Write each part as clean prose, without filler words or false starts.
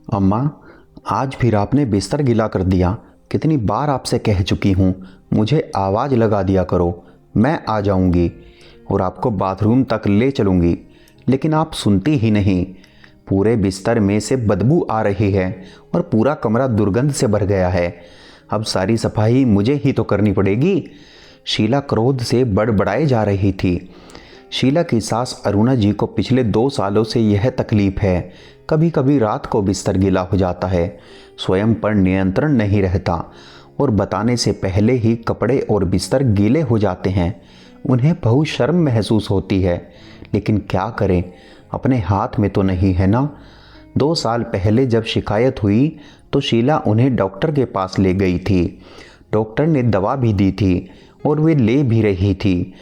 अम्मा, आज फिर आपने बिस्तर गीला कर दिया। कितनी बार आपसे कह चुकी हूँ, मुझे आवाज़ लगा दिया करो, मैं आ जाऊँगी और आपको बाथरूम तक ले चलूँगी, लेकिन आप सुनती ही नहीं। पूरे बिस्तर में से बदबू आ रही है और पूरा कमरा दुर्गंध से भर गया है। अब सारी सफाई मुझे ही तो करनी पड़ेगी। शीला क्रोध से बड़बड़ाए जा रही थी। शीला की सास अरुणा जी को पिछले 2 सालों से यह तकलीफ है। कभी कभी रात को बिस्तर गीला हो जाता है, स्वयं पर नियंत्रण नहीं रहता और बताने से पहले ही कपड़े और बिस्तर गीले हो जाते हैं। उन्हें बहुत शर्म महसूस होती है, लेकिन क्या करें, अपने हाथ में तो नहीं है ना। 2 साल पहले जब शिकायत हुई तो शीला उन्हें डॉक्टर के पास ले गई थी। डॉक्टर ने दवा भी दी थी और वे ले भी रही थी,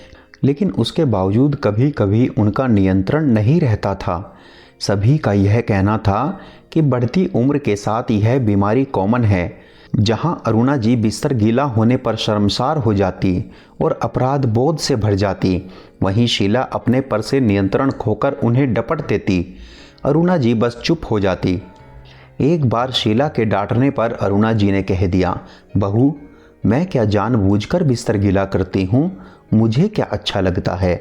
लेकिन उसके बावजूद कभी कभी उनका नियंत्रण नहीं रहता था। सभी का यह कहना था कि बढ़ती उम्र के साथ यह बीमारी कॉमन है। जहां अरुणा जी बिस्तर गीला होने पर शर्मसार हो जाती और अपराध बोध से भर जाती, वहीं शीला अपने पर से नियंत्रण खोकर उन्हें डपट देती। अरुणा जी बस चुप हो जाती। एक बार शीला के डांटने पर अरुणा जी ने कह दिया, बहू, मैं क्या जानबूझकर बिस्तर गीला करती हूँ? मुझे क्या अच्छा लगता है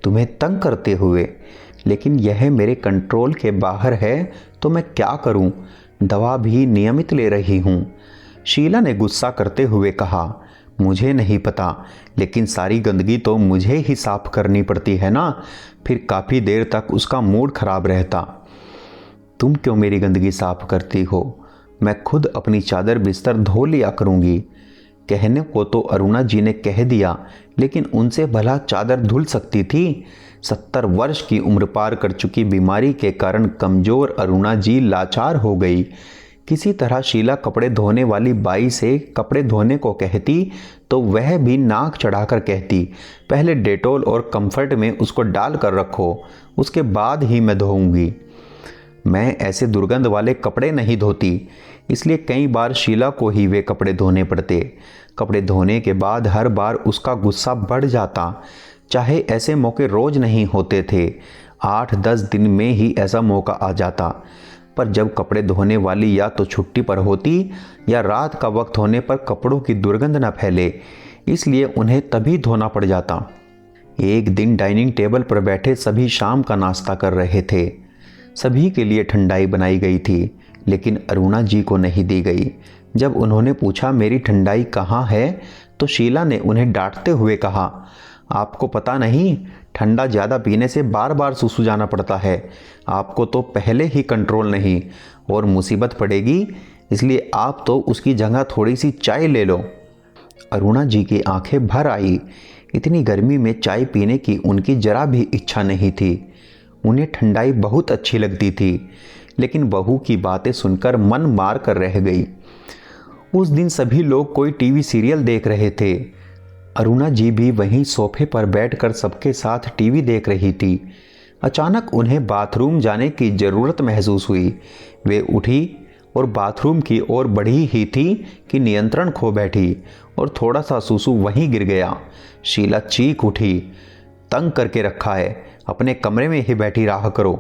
तुम्हें तंग करते हुए, लेकिन यह मेरे कंट्रोल के बाहर है तो मैं क्या करूं? दवा भी नियमित ले रही हूं। शीला ने गुस्सा करते हुए कहा, मुझे नहीं पता, लेकिन सारी गंदगी तो मुझे ही साफ करनी पड़ती है ना। फिर काफ़ी देर तक उसका मूड खराब रहता। तुम क्यों मेरी गंदगी साफ करती हो? मैं खुद अपनी चादर बिस्तर धो लिया करूंगी। कहने को तो अरुणा जी ने कह दिया, लेकिन उनसे भला चादर धुल सकती थी? 70 वर्ष की उम्र पार कर चुकी बीमारी के कारण कमजोर अरुणा जी लाचार हो गई। किसी तरह शीला कपड़े धोने वाली बाई से कपड़े धोने को कहती तो वह भी नाक चढ़ाकर कहती, पहले डेटॉल और कंफर्ट में उसको डाल कर रखो, उसके बाद ही मैं धोऊंगी। मैं ऐसे दुर्गंध वाले कपड़े नहीं धोती, इसलिए कई बार शीला को ही वे कपड़े धोने पड़ते। कपड़े धोने के बाद हर बार उसका गुस्सा बढ़ जाता। चाहे ऐसे मौके रोज नहीं होते थे, 8-10 दिन में ही ऐसा मौका आ जाता। पर जब कपड़े धोने वाली या तो छुट्टी पर होती या रात का वक्त होने पर कपड़ों की दुर्गंध न फैले, इसलिए उन्हें तभी धोना पड़ जाता। एक दिन डाइनिंग टेबल पर बैठे सभी शाम का नाश्ता कर रहे थे। सभी के लिए ठंडाई बनाई गई थी, लेकिन अरुणा जी को नहीं दी गई। जब उन्होंने पूछा मेरी ठंडाई कहाँ है, तो शीला ने उन्हें डांटते हुए कहा, आपको पता नहीं, ठंडा ज़्यादा पीने से बार बार सुसु जाना पड़ता है। आपको तो पहले ही कंट्रोल नहीं और मुसीबत पड़ेगी, इसलिए आप तो उसकी जगह थोड़ी सी चाय ले लो। अरुणा जी की आंखें भर आई। इतनी गर्मी में चाय पीने की उनकी जरा भी इच्छा नहीं थी। उन्हें ठंडाई बहुत अच्छी लगती थी, लेकिन बहू की बातें सुनकर मन मार कर रह गई। उस दिन सभी लोग कोई टीवी सीरियल देख रहे थे। अरुणा जी भी वहीं सोफे पर बैठकर सबके साथ टीवी देख रही थी। अचानक उन्हें बाथरूम जाने की ज़रूरत महसूस हुई। वे उठी और बाथरूम की ओर बढ़ी ही थी कि नियंत्रण खो बैठी और थोड़ा सा सुसु वहीं गिर गया। शीला चीख उठी, तंग करके रखा है, अपने कमरे में ही बैठी रहा करो।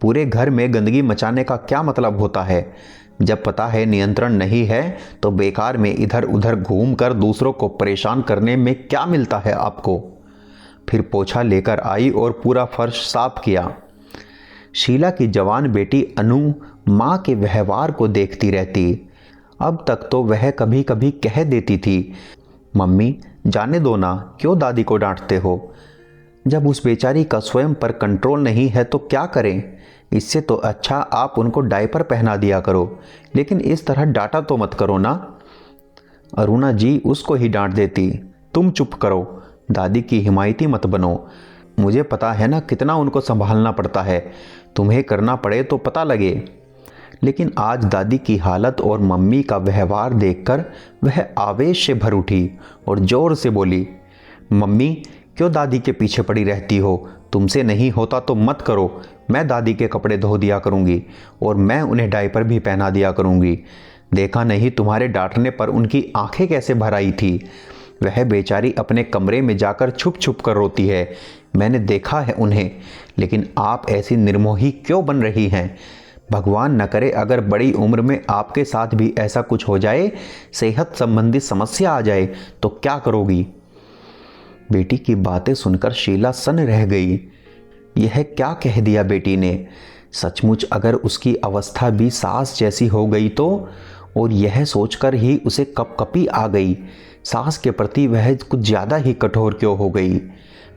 पूरे घर में गंदगी मचाने का क्या मतलब होता है? जब पता है नियंत्रण नहीं है तो बेकार में इधर उधर घूमकर दूसरों को परेशान करने में क्या मिलता है आपको? फिर पोछा लेकर आई और पूरा फर्श साफ किया। शीला की जवान बेटी अनु माँ के व्यवहार को देखती रहती। अब तक तो वह कभी कभी कह देती थी, मम्मी जाने दो ना, क्यों दादी को डांटते हो? जब उस बेचारी का स्वयं पर कंट्रोल नहीं है तो क्या करें? इससे तो अच्छा आप उनको डायपर पहना दिया करो, लेकिन इस तरह डांटा तो मत करो ना। अरुणा जी उसको ही डांट देती, तुम चुप करो, दादी की हिमायती मत बनो। मुझे पता है ना कितना उनको संभालना पड़ता है, तुम्हें करना पड़े तो पता लगे। लेकिन आज दादी की हालत और मम्मी का व्यवहार देखकर वह आवेश से भर उठी और जोर से बोली, मम्मी क्यों दादी के पीछे पड़ी रहती हो? तुमसे नहीं होता तो मत करो, मैं दादी के कपड़े धो दिया करूंगी और मैं उन्हें डायपर भी पहना दिया करूंगी। देखा नहीं तुम्हारे डांटने पर उनकी आंखें कैसे भर आई थी? वह बेचारी अपने कमरे में जाकर छुप छुप कर रोती है, मैंने देखा है उन्हें। लेकिन आप ऐसी निर्मोही क्यों बन रही हैं? भगवान न करे अगर बड़ी उम्र में आपके साथ भी ऐसा कुछ हो जाए, सेहत संबंधी समस्या आ जाए तो क्या करोगी? बेटी की बातें सुनकर शीला सन्न रह गई। यह क्या कह दिया बेटी ने? सचमुच अगर उसकी अवस्था भी सास जैसी हो गई तो? और यह सोचकर ही उसे कपकपी आ गई। सास के प्रति वह कुछ ज़्यादा ही कठोर क्यों हो गई?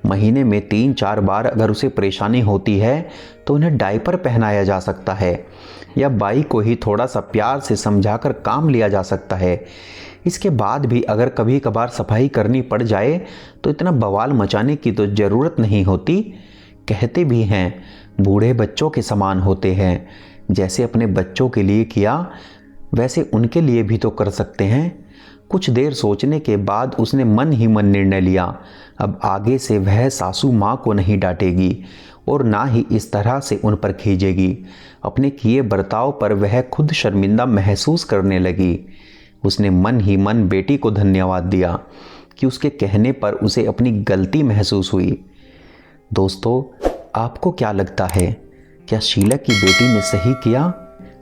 महीने में 3-4 बार अगर उसे परेशानी होती है तो उन्हें डायपर पहनाया जा सकता है, या बाई को ही थोड़ा सा प्यार से समझाकर काम लिया जा सकता है। इसके बाद भी अगर कभी कभार सफाई करनी पड़ जाए तो इतना बवाल मचाने की तो ज़रूरत नहीं होती। कहते भी हैं बूढ़े बच्चों के समान होते हैं, जैसे अपने बच्चों के लिए किया वैसे उनके लिए भी तो कर सकते हैं। कुछ देर सोचने के बाद उसने मन ही मन निर्णय लिया, अब आगे से वह सासू माँ को नहीं डांटेगी और ना ही इस तरह से उन पर खींचेगी। अपने किए बर्ताव पर वह खुद शर्मिंदा महसूस करने लगी। उसने मन ही मन बेटी को धन्यवाद दिया कि उसके कहने पर उसे अपनी गलती महसूस हुई। दोस्तों, आपको क्या लगता है, क्या शीला की बेटी ने सही किया?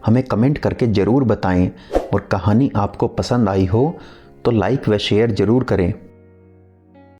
हमें कमेंट करके ज़रूर बताएं, और कहानी आपको पसंद आई हो तो लाइक व शेयर ज़रूर करें।